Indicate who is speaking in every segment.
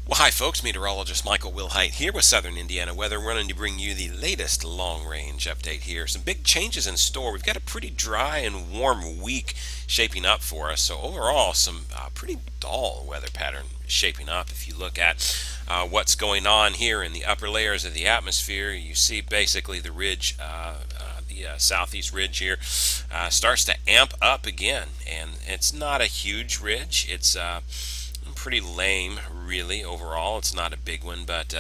Speaker 1: Well, hi, folks. Meteorologist Michael Wilhite here with Southern Indiana Weather, running to bring you the latest long-range update here. Some big changes in store. We've got a pretty dry and warm week shaping up for us. So overall, some pretty dull weather pattern shaping up. If you look at what's going on here in the upper layers of the atmosphere, you see basically the ridge. The southeast ridge here starts to amp up again, and it's not a huge ridge. It's pretty lame, really. Overall, it's not a big one, but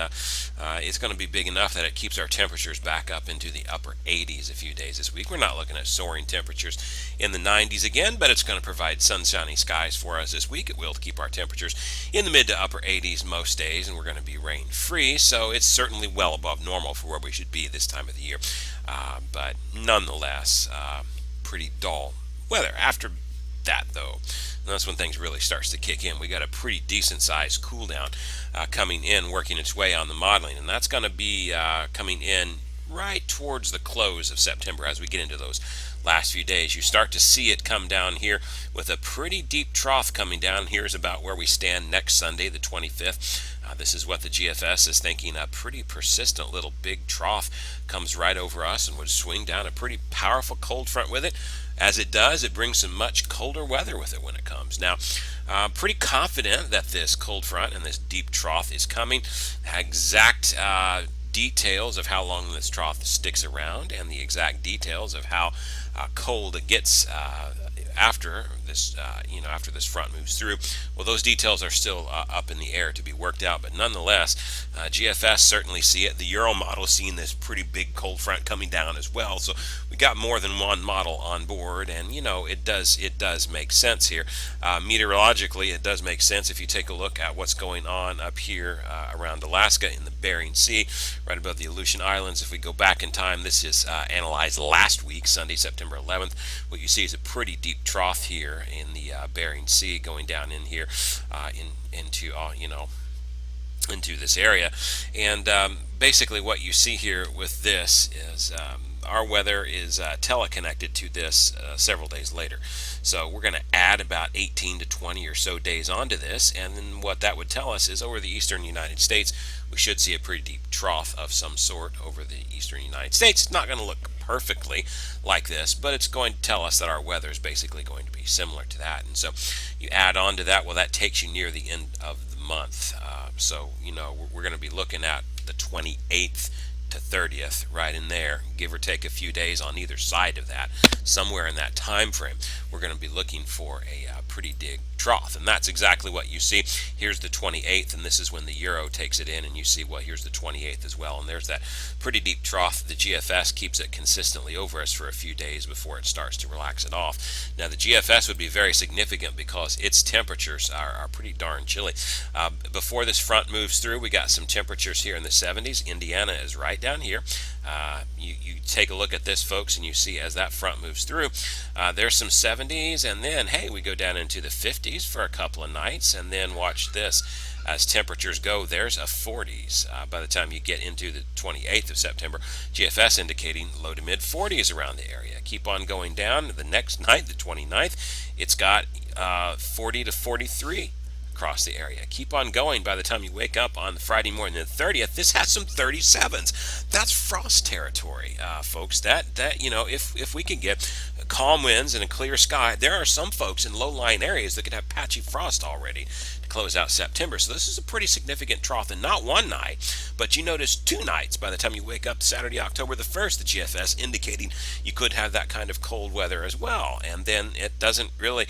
Speaker 1: it's going to be big enough that it keeps our temperatures back up into the upper 80s a few days this week. We're not looking at soaring temperatures in the 90s again, but it's going to provide sunshiny skies for us this week. It will keep our temperatures in the mid to upper 80s most days, and we're going to be rain free, so it's certainly well above normal for where we should be this time of the year. But nonetheless, pretty dull weather. After that, though, that's when things really starts to kick in. We got a pretty decent sized cool down coming in, working its way on the modeling, and that's going to be coming in right towards the close of September. As we get into those last few days, you start to see it come down here with a pretty deep trough coming down. Here's about where we stand next Sunday, the 25th. This is what the GFS is thinking. A pretty persistent little big trough comes right over us and would swing down a pretty powerful cold front with it. As it does, it brings some much colder weather with it when it comes. Now, pretty confident that this cold front and this deep trough is coming. Exact details of how long this trough sticks around and the exact details of how cold it gets after this, after this front moves through. Well, those details are still up in the air to be worked out, but nonetheless, GFS certainly see it. The Euro model is seeing this pretty big cold front coming down as well. So we got more than one model on board, and it does make sense here. Meteorologically, it does make sense if you take a look at what's going on up here around Alaska in the Bering Sea, right above the Aleutian Islands. If we go back in time, this is analyzed last week, Sunday, September 11th. What you see is a pretty deep trough here in the Bering Sea going down in here into this area, and basically what you see here with this is our weather is teleconnected to this several days later. So we're going to add about 18 to 20 or so days onto this, and then what that would tell us is over the eastern United States, we should see a pretty deep trough of some sort over the eastern United States. It's not going to look perfectly like this, but it's going to tell us that our weather is basically going to be similar to that. And so you add on to that, well, that takes you near the end of the month. So we're going to be looking at the 28th to 30th, right in there, give or take a few days on either side of that. Somewhere in that time frame, we're going to be looking for a pretty big trough, and that's exactly what you see. Here's the 28th, and this is when the Euro takes it in, and you see, well, here's the 28th as well, and there's that pretty deep trough. The GFS keeps it consistently over us for a few days before it starts to relax it off. Now, the GFS would be very significant because its temperatures are pretty darn chilly. Before this front moves through, we got some temperatures here in the 70s. Indiana is right down here. You take a look at this, folks, and you see as that front moves through, there's some 70s, and then, hey, we go down into the 50s for a couple of nights, and then watch this. As temperatures go, there's a 40s by the time you get into the 28th of September. GFS indicating low to mid 40s around the area. Keep on going down. The next night, the 29th, it's got 40 to 43 across the area. Keep on going. By the time you wake up on the Friday morning, the 30th, this has some 37s. That's frost territory, folks. That if we can get calm winds and a clear sky, there are some folks in low-lying areas that could have patchy frost already to close out September. So this is a pretty significant trough, and not one night, but you notice 2 nights by the time you wake up Saturday, October the 1st, the GFS indicating you could have that kind of cold weather as well. And then it doesn't really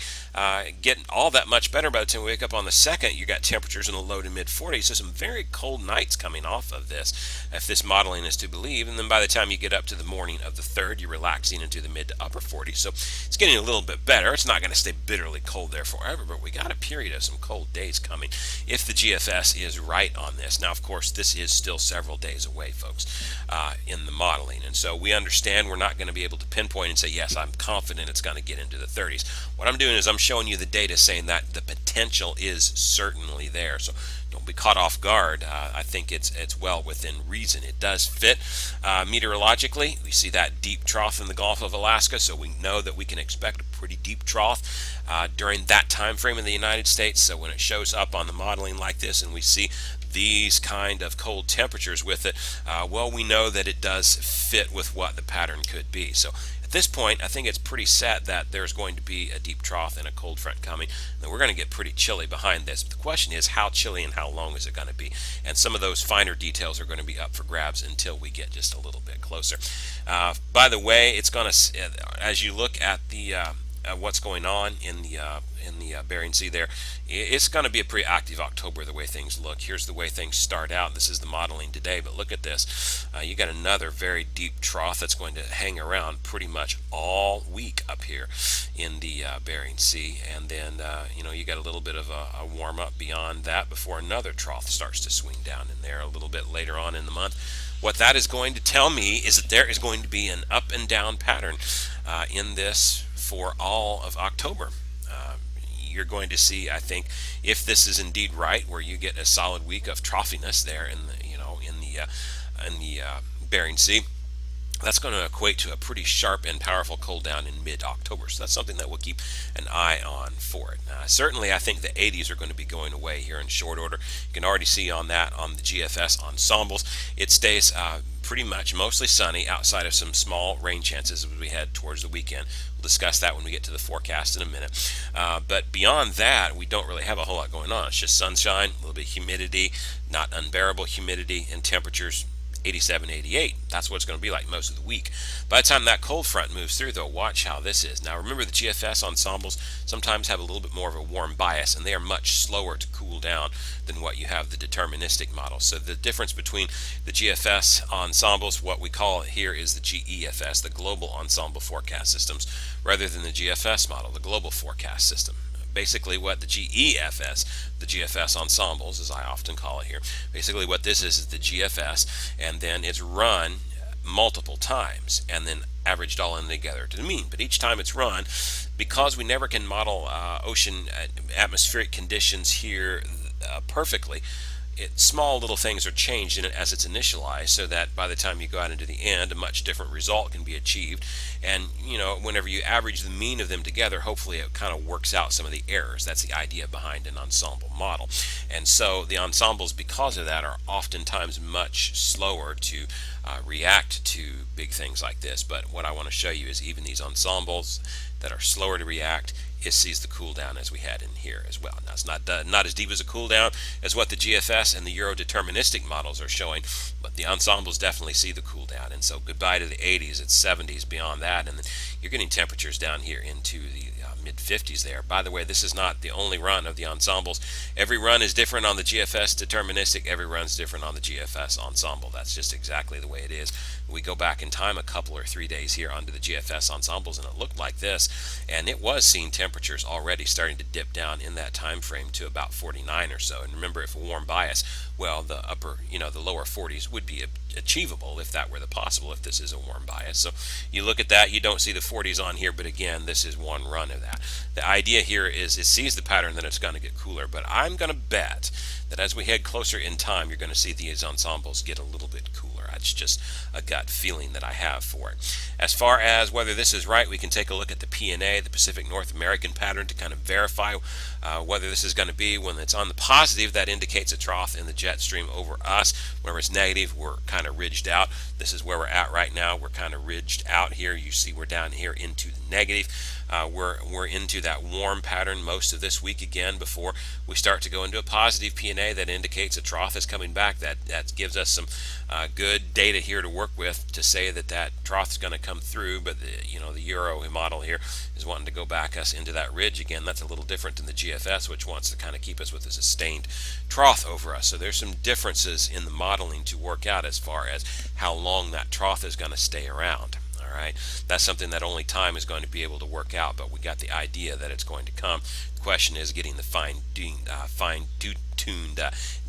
Speaker 1: get all that much better by the time we wake up on the 2nd. You got temperatures in the low to mid 40s, so some very cold nights coming off of this, if this modeling is to believe. And then by the time you get up to the morning of the 3rd, you're relaxing into the mid to upper 40s. So it's getting a little bit better. It's not going to stay bitterly cold there forever, but we got a period of some cold days coming if the GFS is right on this. Now, of course, this is still several days away, folks, in the modeling. And so we understand we're not going to be able to pinpoint and say, yes, I'm confident it's going to get into the 30s. What I'm doing is I'm showing you the data saying that the potential is certainly there. So don't be caught off guard. I think it's well within reason. It does fit meteorologically. We see that deep trough in the Gulf of Alaska, so we know that we can expect a pretty deep trough during that time frame in the United States. So when it shows up on the modeling like this and we see these kind of cold temperatures with it, well, we know that it does fit with what the pattern could be. So at this point, I think it's pretty set that there's going to be a deep trough and a cold front coming, and we're going to get pretty chilly behind this. But the question is, how chilly and how long is it going to be? And some of those finer details are going to be up for grabs until we get just a little bit closer. By the way, it's going to, as you look at the what's going on in the Bering Sea there, it's going to be a pretty active October the way things look. Here's the way things start out. This is the modeling today, but look at this. You got another very deep trough that's going to hang around pretty much all week up here in the Bering Sea, and then you got a little bit of a warm up beyond that before another trough starts to swing down in there a little bit later on in the month. What that is going to tell me is that there is going to be an up and down pattern in this for all of October. You're going to see, I think, if this is indeed right, where you get a solid week of troughiness there in the Bering Sea. That's going to equate to a pretty sharp and powerful cold down in mid-October. So that's something that we'll keep an eye on for it. Certainly, I think the 80s are going to be going away here in short order. You can already see on that on the GFS ensembles. It stays pretty much mostly sunny outside of some small rain chances as we head towards the weekend. We'll discuss that when we get to the forecast in a minute. But beyond that, we don't really have a whole lot going on. It's just sunshine, a little bit of humidity, not unbearable humidity, and temperatures 87, 88. That's what it's going to be like most of the week. By the time that cold front moves through, though, watch how this is. Now, remember the GFS ensembles sometimes have a little bit more of a warm bias, and they are much slower to cool down than what you have the deterministic model. So the difference between the GFS ensembles, what we call it here is the GEFS, the Global Ensemble Forecast Systems, rather than the GFS model, the Global Forecast System. Basically what the GEFS, the GFS ensembles, as I often call it here, basically what this is the GFS, and then it's run multiple times and then averaged all in together to the mean. But each time it's run, because we never can model ocean atmospheric conditions here perfectly, small little things are changed in it as it's initialized, so that by the time you go out into the end, a much different result can be achieved. And whenever you average the mean of them together, hopefully it kind of works out some of the errors. That's the idea behind an ensemble model. And so the ensembles, because of that, are oftentimes much slower to react to big things like this. But what I want to show you is even these ensembles that are slower to react, it sees the cool down as we had in here as well. Now, it's not as deep as a cool down as what the GFS and the Euro-deterministic models are showing, but the ensembles definitely see the cool down. And so goodbye to the 80s, it's 70s beyond that, and then you're getting temperatures down here into the mid-50s there. By the way, this is not the only run of the ensembles. Every run is different on the GFS deterministic. Every run's different on the GFS ensemble. That's just exactly the way it is. We go back in time a couple or 3 days here onto the GFS ensembles, and it looked like this, and it was seeing temperatures already starting to dip down in that time frame to about 49 or so. And remember, if a warm bias, well, the lower 40s would be achievable if that were the possible, if this is a warm bias. So you look at that, you don't see the 40s on here, but again, this is one run of that. The idea here is it sees the pattern that it's going to get cooler, but I'm going to bet that as we head closer in time, you're going to see these ensembles get a little bit cooler. It's just a gut feeling that I have for it. As far as whether this is right, we can take a look at the PNA, the Pacific North American pattern, to kind of verify whether this is going to be. When it's on the positive, that indicates a trough in the jet stream over us. Whenever it's negative, we're kind of ridged out. This is where we're at right now. We're kind of ridged out here. You see we're down here into the negative. We're into that warm pattern most of this week again before we start to go into a positive PNA that indicates a trough is coming back. That gives us some good data here to work with to say that trough is going to come through. But the Euro model here is wanting to go back us into that ridge again. That's a little different than the GFS, which wants to kind of keep us with a sustained trough over us. So there's some differences in the modeling to work out as far as how long that trough is going to stay around. All right, that's something that only time is going to be able to work out, but we got the idea that it's going to come. The question is getting the fine-tuned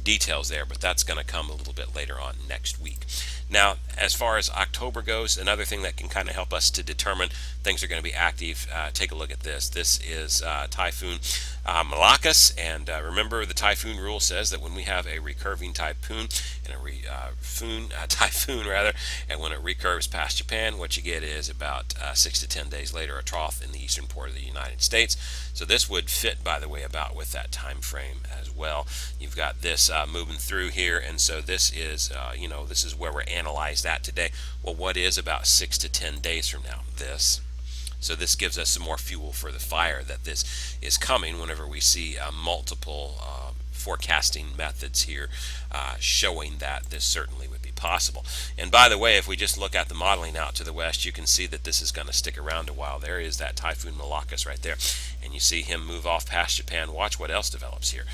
Speaker 1: details there, but that's going to come a little bit later on next week. Now, as far as October goes, another thing that can kind of help us to determine things are going to be active, take a look at this. This is Typhoon Malakas, and remember the typhoon rule says that when we have a recurving typhoon and a typhoon rather, and when it recurves past Japan, what you get is about 6 to 10 days later a trough in the eastern part of the United States. So this would fit, by the way, about with that time frame as well. You've got this moving through here, and so this is this is where we're analyzed at today. Well, what is about 6 to 10 days from now? This. So this gives us some more fuel for the fire that this is coming whenever we see multiple forecasting methods here showing that this certainly would be possible. And by the way, if we just look at the modeling out to the west, you can see that this is going to stick around a while. There is that Typhoon Malakas right there, and you see him move off past Japan. Watch what else develops here.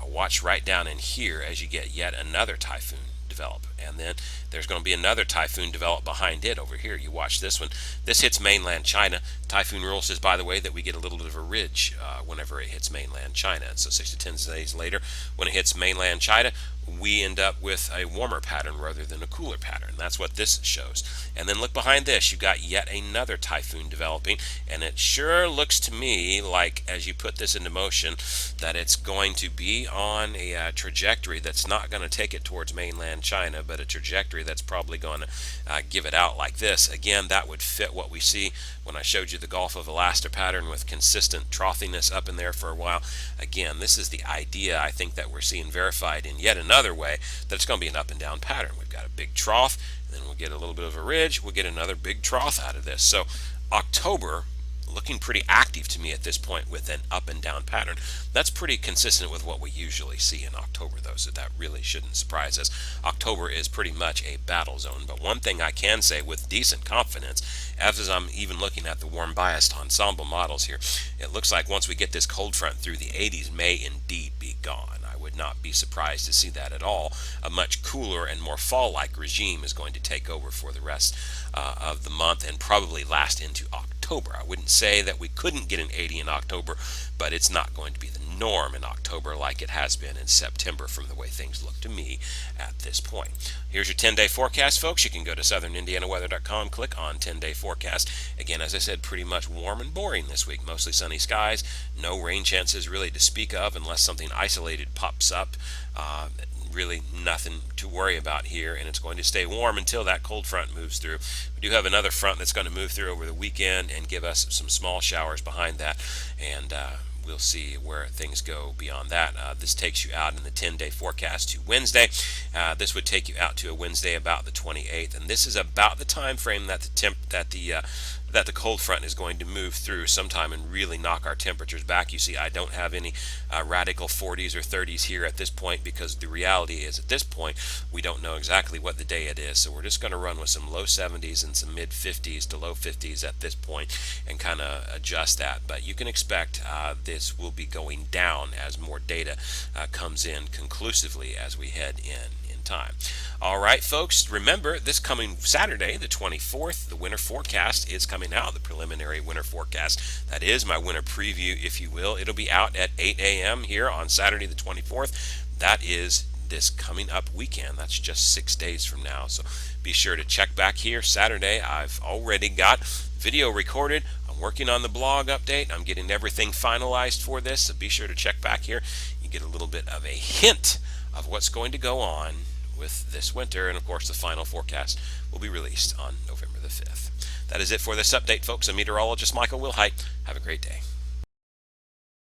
Speaker 1: Watch right down in here as you get yet another typhoon develop, and then there's going to be another typhoon develop behind it over here. You watch this one. This hits mainland China. Typhoon rule says, by the way, that we get a little bit of a ridge whenever it hits mainland China, and so 6 to 10 days later when it hits mainland China, we end up with a warmer pattern rather than a cooler pattern. That's what this shows. And then look behind this. You've got yet another typhoon developing, and it sure looks to me like, as you put this into motion, that it's going to be on a trajectory that's not going to take it towards mainland China, but a trajectory that's probably going to give it out like this. Again, that would fit what we see when I showed you the Gulf of Alaska pattern with consistent troughiness up in there for a while. Again, this is the idea I think that we're seeing verified in yet another way, that it's going to be an up and down pattern. We've got a big trough, and then we'll get a little bit of a ridge, we'll get another big trough out of this. So October looking pretty active to me at this point with an up and down pattern. That's pretty consistent with what we usually see in October, though, so that really shouldn't surprise us. October is pretty much a battle zone, but one thing I can say with decent confidence, as I'm even looking at the warm biased ensemble models here, it looks like once we get this cold front through, the 80s may indeed be gone. I would not be surprised to see that at all. A much cooler and more fall-like regime is going to take over for the rest of the month and probably last into October. I wouldn't say that we couldn't get an 80 in October, but it's not going to be the norm in October like it has been in September from the way things look to me at this point. Here's your 10-day forecast, folks. You can go to southernindianaweather.com, click on 10-day forecast. Again, as I said, pretty much warm and boring this week. Mostly sunny skies, no rain chances really to speak of unless something isolated pops up. Really nothing to worry about here, and it's going to stay warm until that cold front moves through. We do have another front that's going to move through over the weekend and give us some small showers behind that, and we'll see where things go beyond that. This takes you out in the 10-day forecast to Wednesday. This would take you out to a Wednesday about the 28th, and this is about the time frame that the cold front is going to move through sometime and really knock our temperatures back. You see, I don't have any radical 40s or 30s here at this point, because the reality is at this point we don't know exactly what the day it is. So we're just going to run with some low 70s and some mid 50s to low 50s at this point and kind of adjust that. But you can expect this will be going down as more data comes in conclusively as we head in time. All right, folks, remember this coming Saturday, the 24th, the winter forecast is coming out, the preliminary winter forecast. That is my winter preview, if you will. It'll be out at 8 a.m. here on Saturday, the 24th. That is this coming up weekend. That's just 6 days from now. So be sure to check back here Saturday. I've already got video recorded. I'm working on the blog update. I'm getting everything finalized for this. So be sure to check back here. You get a little bit of a hint of what's going to go on with this winter, and of course the final forecast will be released on November the 5th. That is it for this update, folks. I'm meteorologist Michael Wilhite. Have a great day.